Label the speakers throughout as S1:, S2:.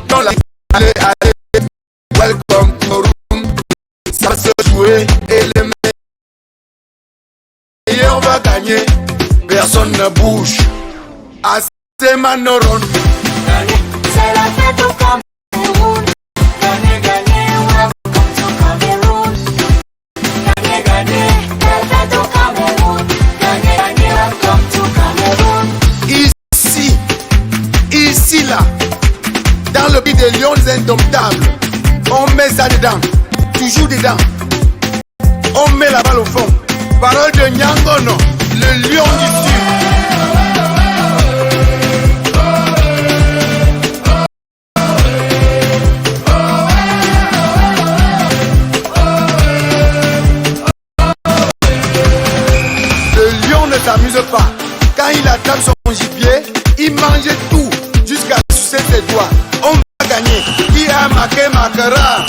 S1: dans la allez, allez, welcome Cameroun. Ça se jouer et les meilleurs va gagner. Personne ne bouge. Assez manoron.
S2: C'est la fête au Cameroun. Gagnez, gagnez, welcome to Cameroun. Gagnez, gagnez, la fête au Cameroun. Gagnez, gagnez, welcome to Cameroun.
S1: Ici, là, dans le pays des lions indomptables, on met ça dedans, toujours dedans. On met la balle au fond. Parole de Nyangono, le lion du sud. Le lion ne s'amuse pas. Quand il attrape son gibier, il mange tout jusqu'à sucer ses doigts. On va gagner. Qui a marqué marquera.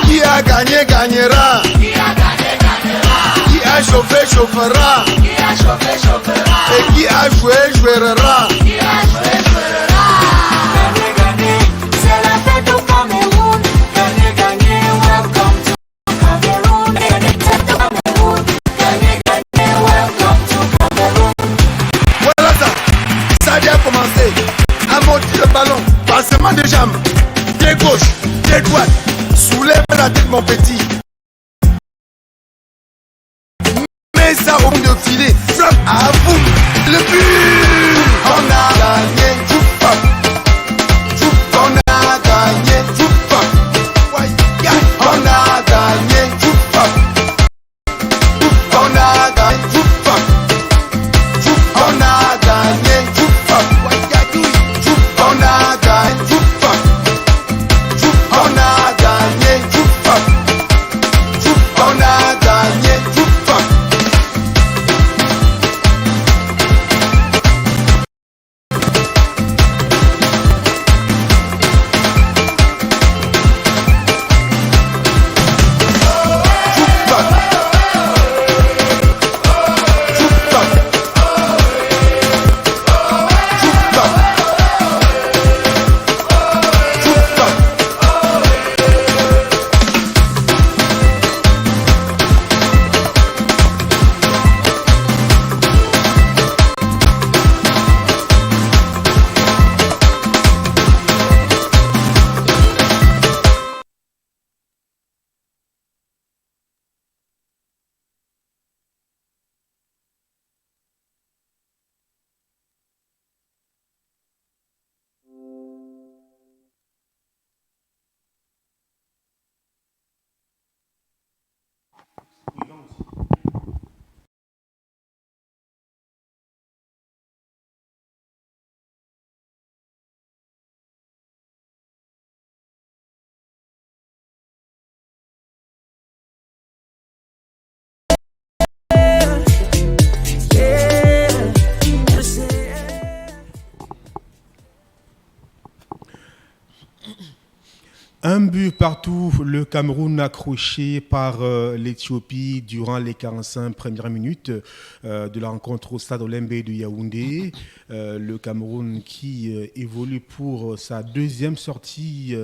S1: Qui a gagné gagnera. Qui a chauffé chauffera. Et qui a joué jouera.
S2: Gagnez, gagnez, c'est la fête au Cameroun. Gagnez, gagnez, welcome to Cameroun. Gagnez, fête au Cameroun. Gagnez, gagnez, welcome to Cameroun.
S1: Voilà ça. Ça a déjà commencé. Amorti le ballon. Passement de jambes. Pied gauche, pied droite. Soulève la tête mon petit. Mets ça au bout de filet. Frappe à boum. Le but. On a gagné. On a gagné. On a gagné. On a gagné. On a gagné. On a gagné. On a gagné. On a gagné.
S3: Un but partout, le Cameroun accroché par l'Éthiopie durant les 45 premières minutes de la rencontre au stade Olembe de Yaoundé. Le Cameroun qui évolue pour sa deuxième sortie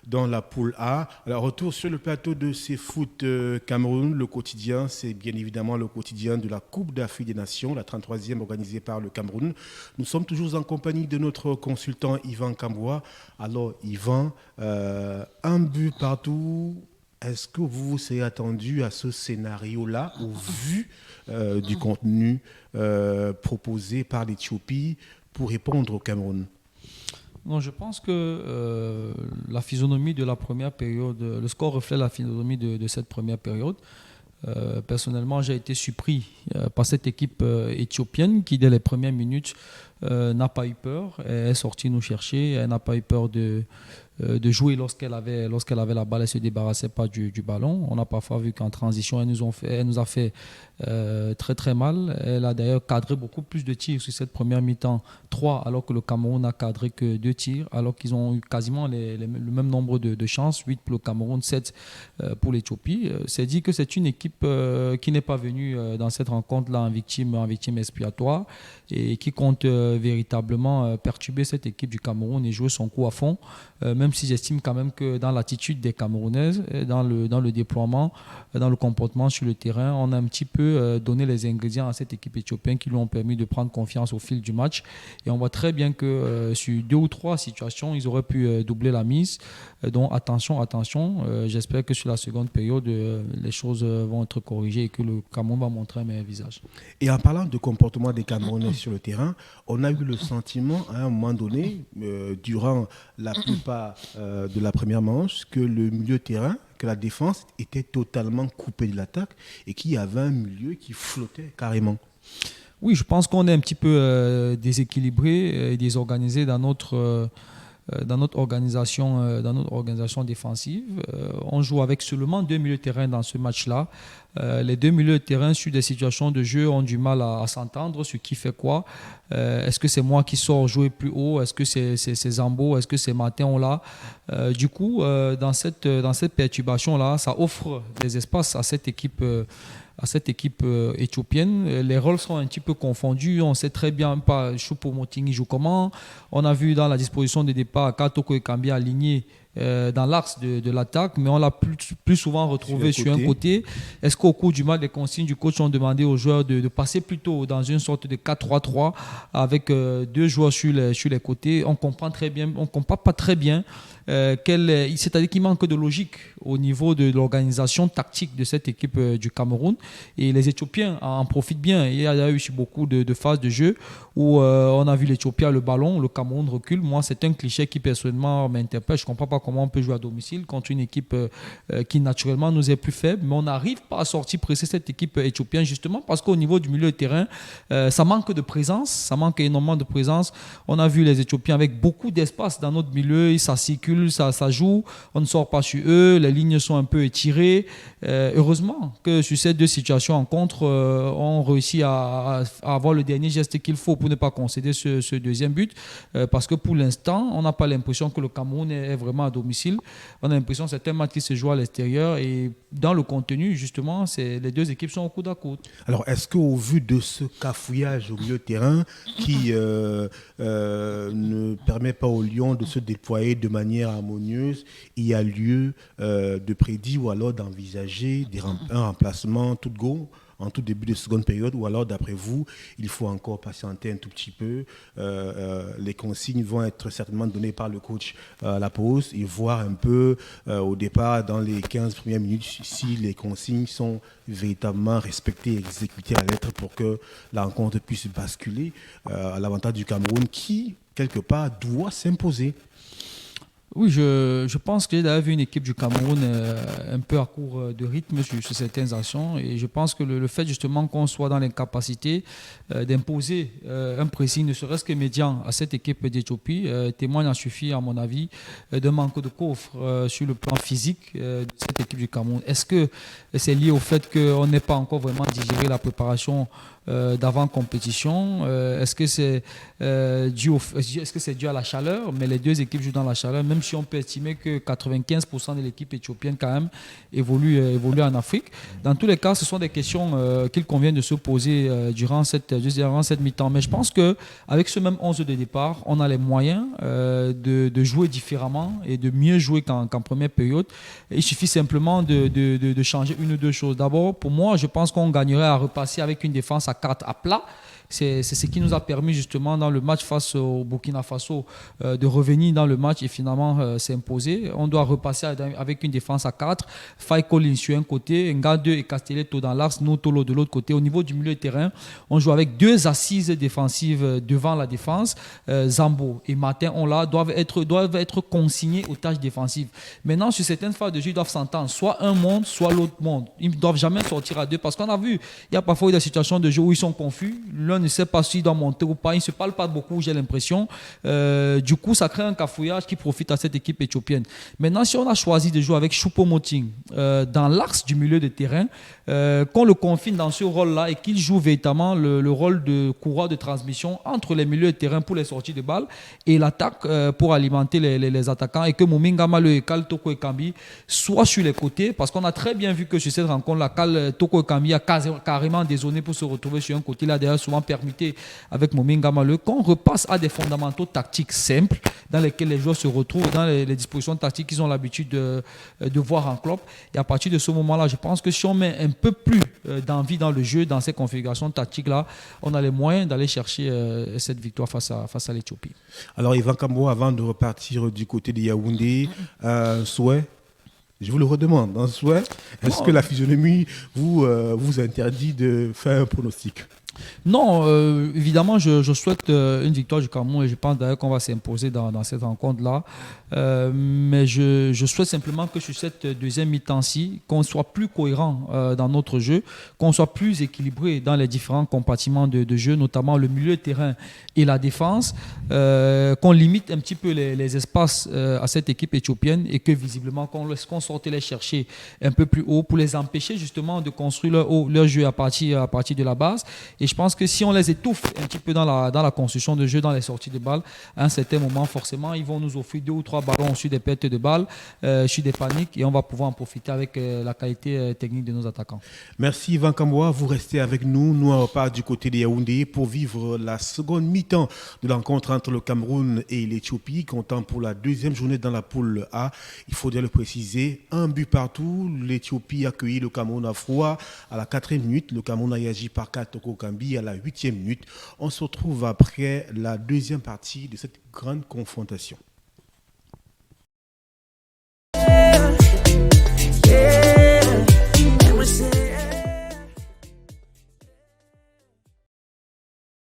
S3: dans la poule A. Alors, retour sur le plateau de ces foot Cameroun. Le quotidien, c'est bien évidemment le quotidien de la Coupe d'Afrique des Nations, la 33e organisée par le Cameroun. Nous sommes toujours en compagnie de notre consultant Yvan Kamboua. Alors, Yvan, un but partout, est-ce que vous vous serez attendu à ce scénario-là au vu du contenu proposé par l'Éthiopie pour répondre au Cameroun?
S4: Non, je pense que la physionomie de la première période, le score reflète la physionomie de cette première période. Personnellement, j'ai été surpris par cette équipe éthiopienne qui, dès les premières minutes, n'a pas eu peur. Elle est sortie nous chercher. Elle n'a pas eu peur de de jouer lorsqu'elle avait la balle, elle se débarrassait pas du ballon. On a parfois vu qu'en transition, elle nous a fait très très mal. Elle a d'ailleurs cadré beaucoup plus de tirs sur cette première mi-temps, 3, alors que le Cameroun n'a cadré que 2 tirs, alors qu'ils ont eu quasiment le même nombre de chances, 8 pour le Cameroun, 7 pour l'Éthiopie. C'est dit que c'est une équipe qui n'est pas venue dans cette rencontre-là en victime expiatoire et qui compte véritablement perturber cette équipe du Cameroun et jouer son coup à fond, même si j'estime quand même que dans l'attitude des Camerounaises, dans le déploiement, dans le comportement sur le terrain, on a un petit peu donné les ingrédients à cette équipe éthiopienne qui lui ont permis de prendre confiance au fil du match. Et on voit très bien que sur 2 ou 3 situations, ils auraient pu doubler la mise. Donc attention, j'espère que sur la seconde période, les choses vont être corrigées et que le Cameroun va montrer un meilleur visage.
S3: Et en parlant de comportement des Camerounais sur le terrain, on a eu le sentiment à un moment donné, durant la plupart de la première manche, que le milieu de terrain, que la défense était totalement coupée de l'attaque et qu'il y avait un milieu qui flottait carrément.
S4: Oui, je pense qu'on est un petit peu déséquilibré et désorganisé dans notre organisation défensive. On joue avec seulement 2 milieux de terrain dans ce match-là. Les 2 milieux de terrain sur des situations de jeu ont du mal à s'entendre sur qui fait quoi. Est-ce que c'est moi qui sors jouer plus haut? Est-ce que c'est Zambo? Est-ce que c'est Martin Ola? Du coup, dans cette perturbation-là, ça offre des espaces à cette équipe éthiopienne. Les rôles sont un petit peu confondus. On sait très bien pas Choupo-Moting joue comment. On a vu dans la disposition de départ Katoko Ekambi aligné dans l'axe de l'attaque, mais on l'a plus souvent retrouvé sur un côté. Est-ce qu'au cours du match, les consignes du coach ont demandé aux joueurs de passer plutôt dans une sorte de 4-3-3 avec 2 joueurs sur les côtés? On comprend pas très bien. C'est-à-dire qu'il manque de logique au niveau de l'organisation tactique de cette équipe du Cameroun, et les Éthiopiens en profitent bien. Il y a eu beaucoup de phases de jeu où on a vu l'Éthiopie à le ballon, le Cameroun recule. Moi, c'est un cliché qui personnellement m'interpelle. Je ne comprends pas comment on peut jouer à domicile contre une équipe qui naturellement nous est plus faible, mais on n'arrive pas à sortir presser cette équipe éthiopienne, justement parce qu'au niveau du milieu de terrain, ça manque de présence, ça manque énormément de présence. On a vu les Éthiopiens avec beaucoup d'espace dans notre milieu, ça circule, ça joue, on ne sort pas sur eux, les lignes sont un peu étirées. Heureusement que sur ces 2 situations en contre, on réussit à avoir le dernier geste qu'il faut pour ne pas concéder ce deuxième but, parce que pour l'instant, on n'a pas l'impression que le Cameroun est vraiment à domicile. On a l'impression que c'est un match qui se joue à l'extérieur, et dans le contenu, justement, les 2 équipes sont au coude à coude.
S3: Alors, est-ce qu'au vu de ce cafouillage au milieu de terrain qui ne permet pas aux Lions de se déployer de manière harmonieuse, il y a lieu de prédire ou alors d'envisager un remplacement tout go en tout début de seconde période, ou alors d'après vous, il faut encore patienter un tout petit peu? Les consignes vont être certainement données par le coach à la pause, et voir un peu au départ, dans les 15 premières minutes, si les consignes sont véritablement respectées et exécutées à la lettre pour que la rencontre puisse basculer à l'avantage du Cameroun qui, quelque part, doit s'imposer.
S4: Oui, je pense que j'ai d'ailleurs vu une équipe du Cameroun un peu à court de rythme sur certaines actions, et je pense que le fait justement qu'on soit dans l'incapacité d'imposer un pressing, ne serait-ce que médian, à cette équipe d'Éthiopie, témoigne, en suffit à mon avis, d'un manque de coffre sur le plan physique de cette équipe du Cameroun. Est-ce que c'est lié au fait qu'on n'ait pas encore vraiment digéré la préparation d'avant-compétition? Est-ce que c'est dû à la chaleur? Mais les 2 équipes jouent dans la chaleur, même si on peut estimer que 95% de l'équipe éthiopienne quand même évolue en Afrique. Dans tous les cas, ce sont des questions qu'il convient de se poser durant cette mi-temps. Mais je pense qu'avec ce même 11 de départ, on a les moyens de jouer différemment et de mieux jouer qu'en première période. Il suffit simplement de changer 1 ou 2 choses. D'abord, pour moi, je pense qu'on gagnerait à repasser avec une défense à 4 à plat. C'est ce qui nous a permis justement dans le match face au Burkina Faso de revenir dans le match et finalement s'imposer. On doit repasser avec une défense à 4. Faye Collins sur un côté, Nga 2 et Castelletto dans l'axe, Notolo de l'autre côté. Au niveau du milieu de terrain, on joue avec 2 assises défensives devant la défense. Zambo et Martin Ola doivent être consignés aux tâches défensives. Maintenant, sur certaines phases de jeu, ils doivent s'entendre. Soit un monde, soit l'autre monde. Ils ne doivent jamais sortir à 2, parce qu'on a vu, il y a parfois eu des situations de jeu où ils sont confus. L'un l'un ne sait pas s'il doit monter ou pas. Ils ne se parlent pas beaucoup, j'ai l'impression. Du coup, ça crée un cafouillage qui profite à cette équipe éthiopienne. Maintenant, si on a choisi de jouer avec Choupo-Moting dans l'axe du milieu de terrain, qu'on le confine dans ce rôle-là et qu'il joue véritablement le rôle de courroie de transmission entre les milieux de terrain pour les sorties de balles et l'attaque pour alimenter les attaquants, et que Mominga Malo et Kal Toko Ekambi soient sur les côtés, parce qu'on a très bien vu que sur cette rencontre-là, Kal Toko Ekambi a carrément dézoné pour se retrouver sur un côté. Là, d'ailleurs, souvent permuté avec Mominga Malo, qu'on repasse à des fondamentaux tactiques simples dans lesquels les joueurs se retrouvent dans les dispositions tactiques qu'ils ont l'habitude de voir en club. Et à partir de ce moment-là, je pense que si on met un peu plus d'envie dans le jeu, dans ces configurations tactiques-là, on a les moyens d'aller chercher cette victoire face à l'Éthiopie.
S3: Alors, Yvan Kambo, avant de repartir du côté de Yaoundé, souhait, je vous le redemande, un souhait, est-ce que la physionomie vous interdit de faire un pronostic?
S4: Non, évidemment, je souhaite une victoire du Cameroun, et je pense d'ailleurs qu'on va s'imposer dans cette rencontre-là. Mais je souhaite simplement que sur cette deuxième mi-temps-ci, qu'on soit plus cohérent dans notre jeu, qu'on soit plus équilibré dans les différents compartiments de jeu, notamment le milieu de terrain et la défense, qu'on limite un petit peu les espaces à cette équipe éthiopienne, et que visiblement qu'on sorte les chercher un peu plus haut pour les empêcher justement de construire leur jeu à partir de la base. Et je pense que si on les étouffe un petit peu dans la construction de jeu, dans les sorties de balles, à un certain moment, forcément, ils vont nous offrir 2 ou 3 ballons sur des pertes de balles, sur des paniques, et on va pouvoir en profiter avec la qualité technique de nos attaquants.
S3: Merci Yvan Kamboua, vous restez avec nous. Nous, on repart du côté de Yaoundé pour vivre la seconde mi-temps de la rencontre entre le Cameroun et l'Éthiopie, comptant pour la deuxième journée dans la poule A. Il faut bien le préciser, 1 but partout. L'Éthiopie a accueilli le Cameroun à froid à la 4e minute. Le Cameroun a réagi par Kal Toko Ekambi à la 8e minute. On se retrouve après la deuxième partie de cette grande confrontation.